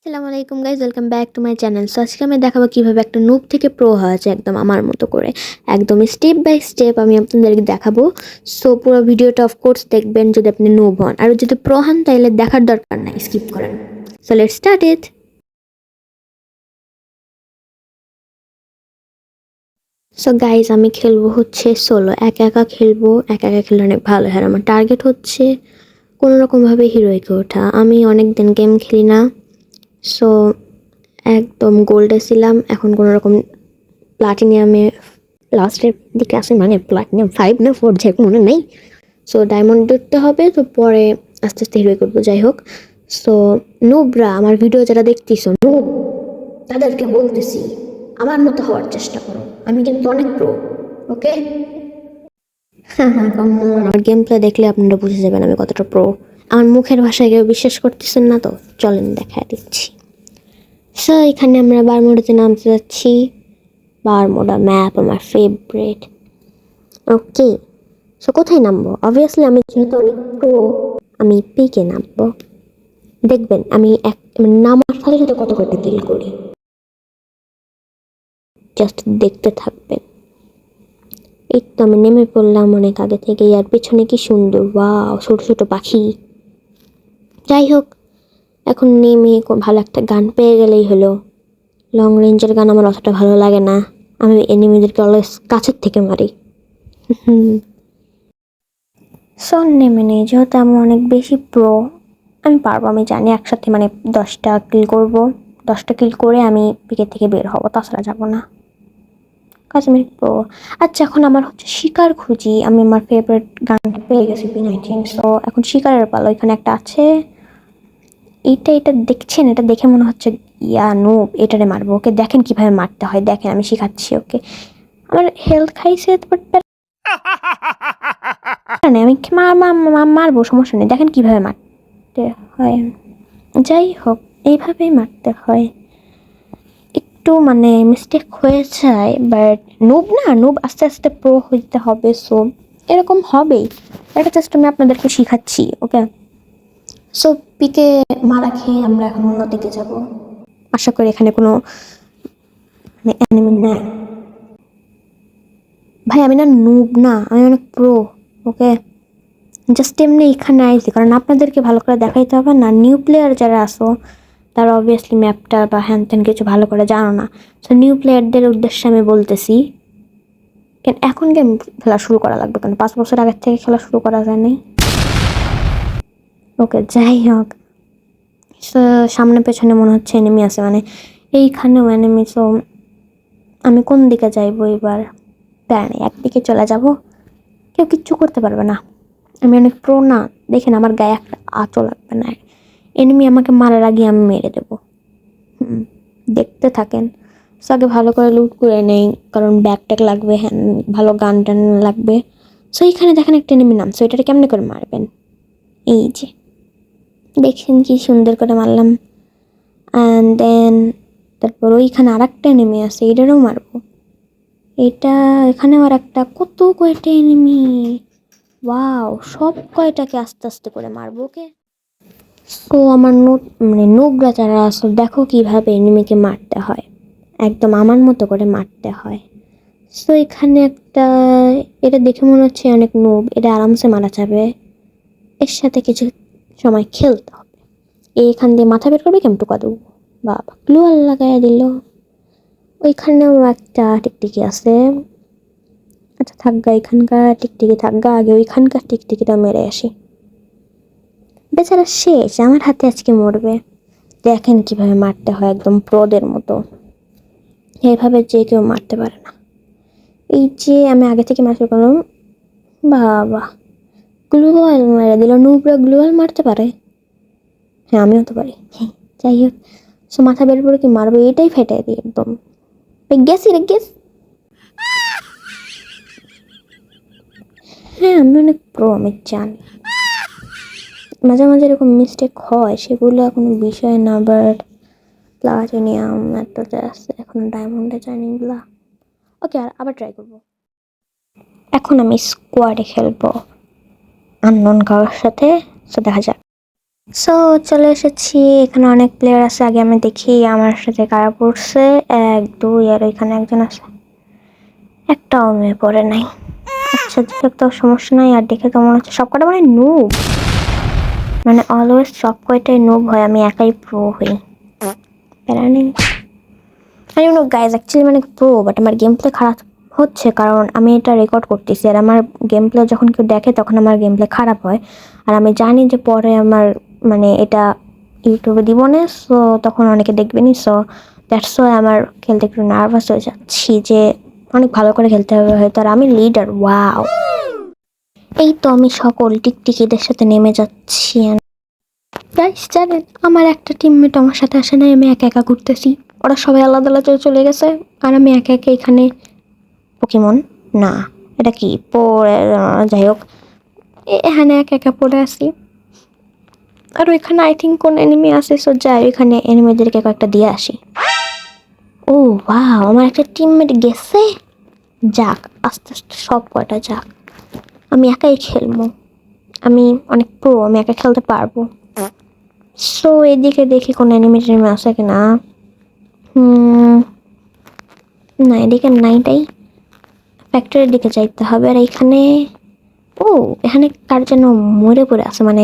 আসসালামু আলাইকুম guys, welcome back to my channel. So আজকে আমি দেখাবো কীভাবে একটা নুব থেকে প্রো হওয়া যায় একদম আমার মতো করে, একদম স্টেপ বাই স্টেপ আমি আপনাদেরকে দেখাবো। সো পুরো ভিডিওটা অফকোর্স দেখবেন যদি আপনি নুব হন, আর যদি প্রো হন তাহলে দেখার দরকার নাই, স্কিপ করেন। So let's start it. So guys আমি খেলবো হচ্ছে সোলো, একা একা খেলবো। একা একা খেললে অনেক ভালো হয়। আমার টার্গেট হচ্ছে কোনোরকমভাবে হিরোইকে ওঠা। আমি অনেক দিন গেম খেলি না, সো একদম গোল্ডে ছিলাম, এখন কোনো রকম প্লাটিনিয়ামে লাস্টের দিকে আসে, মানে প্লাটিনিয়াম 5 না 4 যাই মনে নেই। সো ডায়মন্ড ধরতে হবে, তো পরে আস্তে আস্তে হিরোই করবো। যাই হোক, সো নুবরা আমার ভিডিও যারা দেখতেছো, নুব তাদেরকে বলতেছি আমার মতো হওয়ার চেষ্টা করো, আমি কিন্তু অনেক প্রো। ওকে, হ্যাঁ হ্যাঁ, আমার গেম প্লে দেখলে আপনারা বুঝে যাবেন আমি কতটা প্রো। আমার মুখের ভাষায় কেউ বিশ্বাস করতেছেন না, তো চলেন দেখা দিচ্ছি। সো এখানে আমরা বারমুডাতে নামতে যাচ্ছি। বারমুডা ম্যাপ আমার ফেভারিট। ওকে, সো কোথায় নামবো? অবভিয়াসলি আমি যেহেতু অনেক প্রো, আমি পিকে নামবো। দেখবেন আমি নামার সাথে সাথে কত কত কিল করি, জাস্ট দেখতে থাকবেন। এই তো আমি নেমে পড়লাম অনেক আগে থেকে। আর পেছনে কি সুন্দর, ওয়াও, ছোট ছোট পাখি। যাই হোক, এখন নেমে ভালো একটা গান পেয়ে গেলেই হলো। লং রেঞ্জের গান আমার অতটা ভালো লাগে না, আমি এনিমিদেরকে অলওয়েজ কাছের থেকে মারি। সো নেমে নেই, যেহেতু আমি অনেক বেশি প্রো, আমি পারবো, আমি জানি একসাথে মানে 10টা কিল করবো। 10টা কিল করে আমি পিকের থেকে বের হবো, তাছাড়া যাবো না, কাজ আমি প্রো। আচ্ছা, এখন আমার হচ্ছে শিকার খুঁজি। আমি আমার ফেভারিট গানটা পেয়ে গেছি, P19। সো এখন শিকারের পালা। ওইখানে একটা আছে, এটা দেখছেন? এটা দেখে মনে হচ্ছে ইয়া নুব, এটারে মারবো। ওকে দেখেন কিভাবে মারতে হয়, দেখেন আমি শিখাচ্ছি ওকে। আমার হেলথ খাইছে, বাট আমি মারবো, সমস্যা নেই। দেখেন কিভাবে মারতে হয়। যাই হোক, এইভাবেই মারতে হয়। একটু মানে মিস্টেক হয়ে যায়, বাট নুব আস্তে আস্তে প্রো হইতে হবে। সো এরকম হবেই, এটা জাস্ট আমি আপনাদেরকে শিখাচ্ছি। ওকে, সো পিকে মারা খেয়ে আমরা এখন অন্যদিকে যাব। আশা করি এখানে কোনো মানে অ্যানিমি নাই। ভাই আমি না নুব না, আমি অনেক প্রো। ওকে, জাস্ট এমনি এখানে আইছি কারণ আপনাদেরকে ভালো করে দেখাইতে হবে না। নিউ প্লেয়ার যারা আসো তারা অবভিয়াসলি ম্যাপটা বা হ্যান ত্যান কিছু ভালো করে জানো না। সো নিউ প্লেয়ারদের উদ্দেশ্যে আমি বলতেছি, কেন এখন গেম খেলা শুরু করা লাগবে, কেন 5 বছর আগের থেকে খেলা শুরু করা যায় নাই? ওকে, যাই হোক, সামনে পেছনে মনে হচ্ছে এনিমি আছে, মানে এইখানেও এনিমি। সো আমি কোন দিকে যাইবো এবার? প্যান একদিকে চলে যাব, কেউ কিচ্ছু করতে পারবে না, আমি অনেক প্রো না। দেখেন আমার গায়ে একটা আঁচও লাগবে না, এনিমি আমাকে মারার আগে আমি মেরে দেবো। দেখতে থাকেন। সো আগে ভালো করে লুট করে নেই, কারণ ব্যাকট্যাক লাগবে, হ্যাঁ ভালো গান টান লাগবে। সো এইখানে দেখেন একটা এনিমি নাম। সো এটাকে কেমনে করে মারবেন? এই যে দেখছেন কি সুন্দর করে মারলাম। অ্যান্ড দেন তারপর ওইখানে আর একটা এনিমি আছে, এটারও মারবো। এটা এখানেও আর একটা, কত কয়টা এনিমি, ওয়াও, সব কয়টাকে আস্তে আস্তে করে মারবো। ওকে, তো আমার নোবরা যারা আসলে দেখো কিভাবে এনিমিকে মারতে হয়, একদম আমার মতো করে মারতে হয়। সো এখানে একটা, এটা দেখে মনে হচ্ছে অনেক নোব, এটা আরামসে মারা যাবে। এর সাথে কিছু সময় খেলতে হবে। এইখান দিয়ে মাথা বের করবে কেমন টুকা দেবো, বাবা গ্লুয়াল লাগাইয়া দিল। ওইখানেও একটা টিকটিকি আছে। আচ্ছা থাকগা, এখানকার টিকটিকি থাকগা, আগে ওইখানকার টিকটিকিটা মেরে আসি। বেচারা শেষ, আমার হাতে আজকে মরবে। দেখেন কিভাবে মারতে হয়, একদম প্রোদের মতো। এইভাবে যে কেউ মারতে পারে না। এই যে আমি আগে থেকে মারতে পারলাম, বাবা গ্লুয়াল মেরে দিল। নুবরা গ্লুয়াল মারতে পারে? হ্যাঁ আমিও তো পারি। যাই হোক, সো মাথা বের করে কি মারবো, এটাই ফেটে দিই একদম। গেছি রে, গেছ। হ্যাঁ আমি অনেক প্রো, আমি জানি। মাঝে মাঝে এরকম মিস্টেক হয়, সেগুলো কোনো বিষয় না, বাট প্লাটিনিয়াম এতটা আছে, এখন ডায়মন্ডে যায়নি এগুলা। ওকে, আর আবার ট্রাই করবো। এখন আমি স্কোয়াডে খেলবো আননোন কারোর সাথে, তো দেখা যাক। সো চলে এসেছি, এখানে অনেক প্লেয়ার আছে। আগে আমি দেখি আমার সাথে কারা পড়ছে। 1 2 আর এখানে একজন আছে, একটাও মেয়ে পড়ে নাই। আচ্ছা তো সমস্যা নাই। আর দেখে তো মনে হচ্ছে সব কটা মানে নুব, মানে অলওয়েজ সব কয়টাই নুব হয়, আমি একাই প্রো হই। প্যারা নেই। আই নো গাইজ, অ্যাকচুয়ালি মানে প্রো, বাট আমার গেম প্লে খারাপ হচ্ছে কারণ আমি এটা রেকর্ড করতেছি। আর আমার গেম প্লে যখন কেউ দেখে তখন আমার গেম প্লে খারাপ হয়, আর আমি জানি যে পরে আমার মানে এটা ইউটিউবে দিব না, সো তখন অনেকে দেখবে নি। সো দ্যাটস ওয়াই আমার খেলতে একটু নার্ভাস হয়ে যাচ্ছি যে অনেক ভালো করে খেলতে হবে হয়তো। আর আমি লিডার, ওয়াও। এই তো আমি সকল টিকটিকিদের সাথে নেমে যাচ্ছি। গাইস জানেন, আমার একটা টিমমেট আমার সাথে আসে নাই, আমি একা একা ঘুরতেছি। ওরা সবাই আলাদা আলাদা চলে গেছে আর আমি একা একা এখানে। পোকেমন না, এটা কি পড়ে, যাই হোক এখানে একা একা পড়ে আসি। আর ওইখানে আই থিঙ্ক কোন এনিমি আছে, সো যাই ওইখানে এনিমিদেরকে কয়েকটা দিয়ে আসি। ও ওয়াও, আমার একটা টিমমেট গেছে। যাক, আস্তে আস্তে সব কয়টা যাক, আমি একাই খেলবো। আমি অনেক প্রো, আমি একা খেলতে পারবো। সো এদিকে দেখি কোন এনিমি টেনিমি আছে কিনা। না, এদিকে নাইটাই, ফ্যাক্টরির দিকে যাইতে হবে। আর এখানে ও, এখানে কার যেন মরে পড়ে আছে, মানে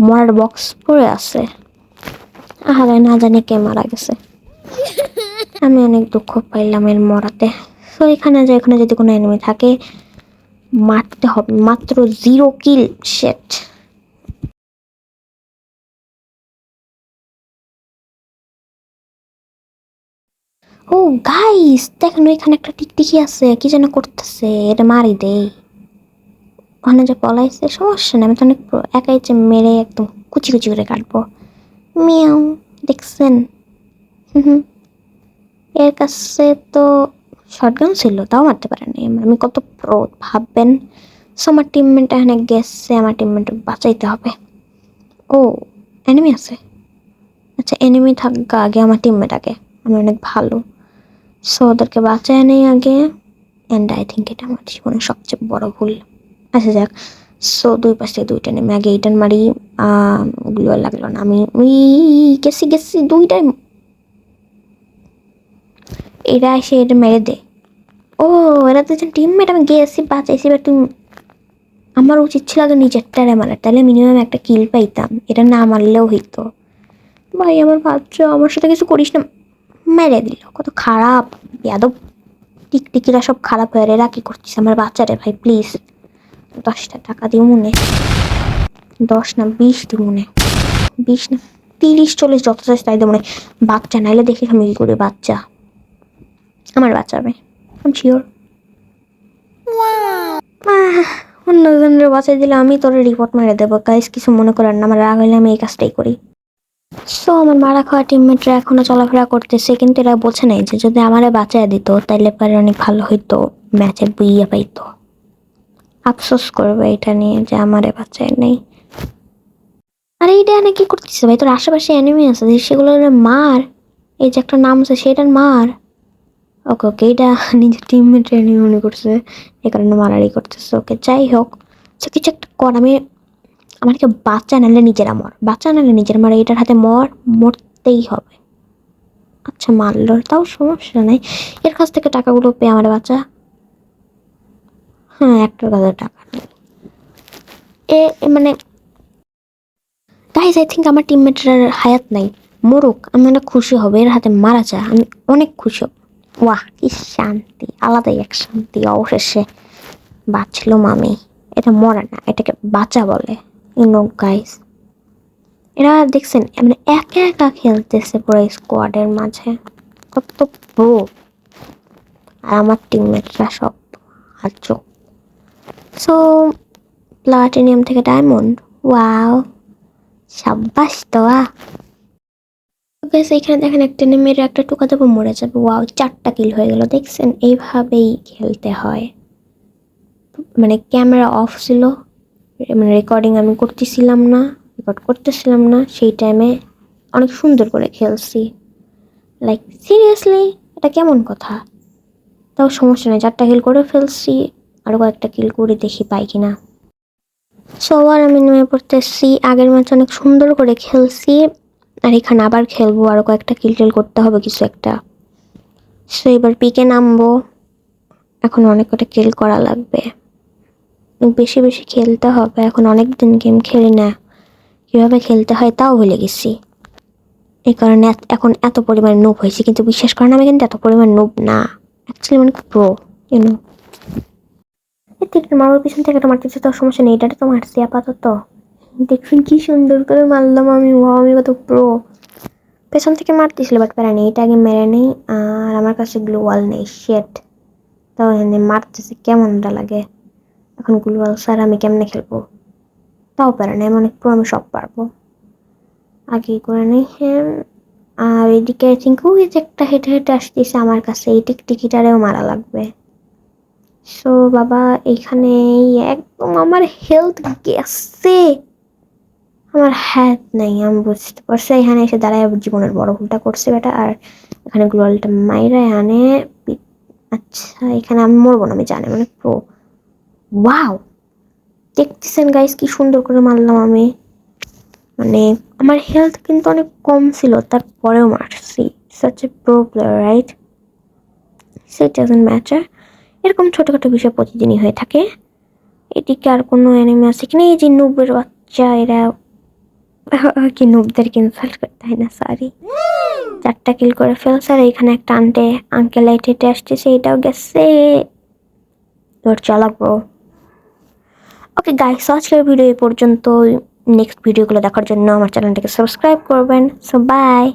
মরার বক্স পড়ে আছে। আহারে, না জানি কে মারা গেছে। আমি অনেক দুঃখ পাইলাম এর মরাতে। তো এখানে যে এখানে যদি কোনো এনিমি থাকে মারতে হবে। মাত্র 0 কিল, শেট। ও গাইস দেখেন, এখানে একটা টিকটিকি আছে, কি যেন করতেছে, এটা মারি দেই। ওখানে যে পলাইছে সমস্যা নেই, আমি তো অনেক একাই যে মেরে একদম কুচি কুচি করে কাটবো। মিয়াও, দেখছেন? হুম, এর কাছে তো শটগান ছিল, তাও মারতে পারেনি। আমি কত প্রো ভাববেন। সো আমার টিমমেট এখানে গেছে, আমার টিমমেট বাঁচাইতে হবে। ও, এনিমি আছে। আচ্ছা, এনিমি থাকা আগে আমার টিমমেট আগে, আমি অনেক ভালো। সো ওদেরকে বাঁচায় নেই আগে। অ্যান্ড আই থিঙ্ক এটা আমার জীবনের সবচেয়ে বড় ভুল। আচ্ছা যাক, সো 2 পাশে 2টা নেমে আগে এইটান মারি। ওগুলো আর লাগলো না, আমি গেছি গেছি 2টাই। এরা এসে এটা মেরে দে। ও, এরা দুজন টিমমেট, আমি গেছি বাঁচাইছি। এবার তুমি, আমার উচিত ছিল আগে নিজেরটারে মারার, তাহলে মিনিমাম একটা কিল পাইতাম। এটা না মারলেও হইতো। ভাই আমার বাচ্চা, আমার সাথে কিছু করিস না। মেরে দিল, কত খারাপ বেয়াদব। টিকটিকিরা সব খারাপ হয়ে, এরা কি করছিস আমার বাচ্চারে? ভাই প্লিজ, 10টা টাকা দিই মনে, 10 না 20 দিই মনে, 20 না 30 40 যত চাইছ তাই দেবো মনে। বাচ্চা নাইলে দেখি আমি কি করি। বাচ্চা আমার বাঁচাবে, আমি শিওর। অন্যজনের বাঁচাই দিলে আমি তোর রিপোর্ট মেরে দেবো। গাইস কিছু মনে করেন না, আমার রাগ হইলে আমি এই কাজটাই করি। সো আমার মারা খাওয়া টিমমেটরা এখনো চলাফেরা করতেছে, কিন্তু এরা বোঝে নাই যে যদি আমারে বাঁচায় দিত তাইলে পরে অনেক ভালো হইতো, ম্যাচে বুইয়া পাইতো। আফসোস করবে এটা নিয়ে যে আমারে বাঁচায় নেই। আরে এইটা এনে কি করতেছে ভাই? তোর আশেপাশে এনিমি আছে, সেগুলোর মার। এই যে একটা নাম আছে সেটার মার। ওকে ওকে, এটা নিজের টিমমেট এনিমি মনে করছে, এই কারণে মারারি করতেছে। ওকে যাই হোক, কিছু একটা কর। আমাকে বাচ্চা নাহলে নিজেরা মর, বাচ্চা নাহলে নিজের মর, এটার হাতে মরতেই হবে। আচ্ছা মারল, তাও সমস্যা নাই। এর কাছ থেকে টাকাগুলো পেয়ে আমার বাচ্চা। হ্যাঁ, একটার কাছে টাকা নেই। মানে গাইজ আই থিঙ্ক আমার টিমমেটের হায়াত নাই, মরুক, আমি অনেক খুশি হব। এর হাতে মারা যায় আমি অনেক খুশি হব। ওয়াহ, কি শান্তি, আলাদাই এক শান্তি। অবশেষে বাঁচলাম আমি। এটা মরা না, এটাকে বাঁচা বলে। ইউনো গাইজ, এরা দেখছেন মানে একা একা খেলতেছে পুরো স্কোয়াডের মাঝে, কত প্রো। আর আমার টিমমেটরা সব আজব। সো প্লাটিনিয়াম থেকে ডায়মন্ড, ওয়াও, সাব্বাস তোয়া। গাইস এখানে দেখেন একটা নেমের একটা টোকা দেবো মরে যাবে। ওয়াও, 4টা কিল হয়ে গেল। দেখছেন, এইভাবেই খেলতে হয়। মানে ক্যামেরা অফ ছিল, মানে রেকর্ডিং আমি করতেছিলাম না, রেকর্ড করতেছিলাম না সেই টাইমে অনেক সুন্দর করে খেলছি। লাইক সিরিয়াসলি, এটা কেমন কথা? তাও সমস্যা নেই, 4টা কিল করে ফেলছি। আরও কয়েকটা কিল করে দেখি পাই কিনা। সো আর আমি নেমে পড়তেছি। আগের ম্যাচ অনেক সুন্দর করে খেলছি, আর এখানে আবার খেলবো, আরও কয়েকটা কিল টিল করতে হবে কিছু একটা। সো এবার পিকে নামবো, এখন অনেক কটা কিল করা লাগবে, বেশি বেশি খেলতে হবে। এখন অনেক দিন গেম খেলি না, কীভাবে খেলতে হয় তাও ভুলে গেছি। এই কারণে এখন এত পরিমাণ নুব হয়েছে, কিন্তু বিশ্বাস করেন আমি কিন্তু এত পরিমাণ নুব না, অ্যাকচুয়ালি মানে প্রো ইউনো। মারার পিছন থেকে তো মারতেছে, তো সমস্যা নেই, এটা তো মারছি আপাতত। দেখুন কি সুন্দর করে মারলাম আমি, আমি কত প্রো। পেছন থেকে মারতেছিল বাট প্যারা নেই, এটা আগে মেরে নেই। আর আমার কাছে গ্লোয়াল নেই, শেট। তাও মারতেছে কেমনটা লাগে। এখন গ্লোয়াল স্যার আমি কেমনে খেলবো, তাও প্যারা নেই, অনেক প্রো, আমি সব পারবো। আগে করে নেই। হ্যাঁ, আর এদিকে আই থিঙ্ক ওই যে একটা হেঁটে হেঁটে আসতেছে আমার কাছে, এই টিকিটারেও মারা লাগবে। সো বাবা এইখানে একদম আমার হেলথ গেছে, আমার হ্যাট নেই, আমি বুঝতে পারছি। এখানে এসে দাঁড়ায় জীবনের বড় ভুলটা করছে বেটা। আর এখানে গ্লোয়ালটা মাইরা আনে। আচ্ছা এখানে আমি মরবো না, আমি জানি মানে প্রো। ওয়াও, দেখতেছেন গাইস কি সুন্দর করে মারলাম আমি, মানে আমার হেলথ কিন্তু অনেক কম ছিল, তারপরেও মারছি। Such a pro player, right? So it doesn't matter. এরকম ছোটোখাটো বিষয় প্রতিদিনই হয়ে থাকে। এদিকে আর কোনো এনিমি আছে কিনা, এই যে নুবের বাচ্চা এরা, কি নুবদেরকে ইনসাল্ট করতে হয় না, সরি। 4টা কিল করে ফেলছে, আর এখানে একটা আঙ্কেল লাইট হেঁটে আসতেছে, এটাও গেছে। তোর চালাবো। ওকে গাইস, আজকের ভিডিও এই পর্যন্ত। নেক্সট ভিডিওগুলো দেখার জন্য আমার চ্যানেলটাকে সাবস্ক্রাইব করবেন। So by.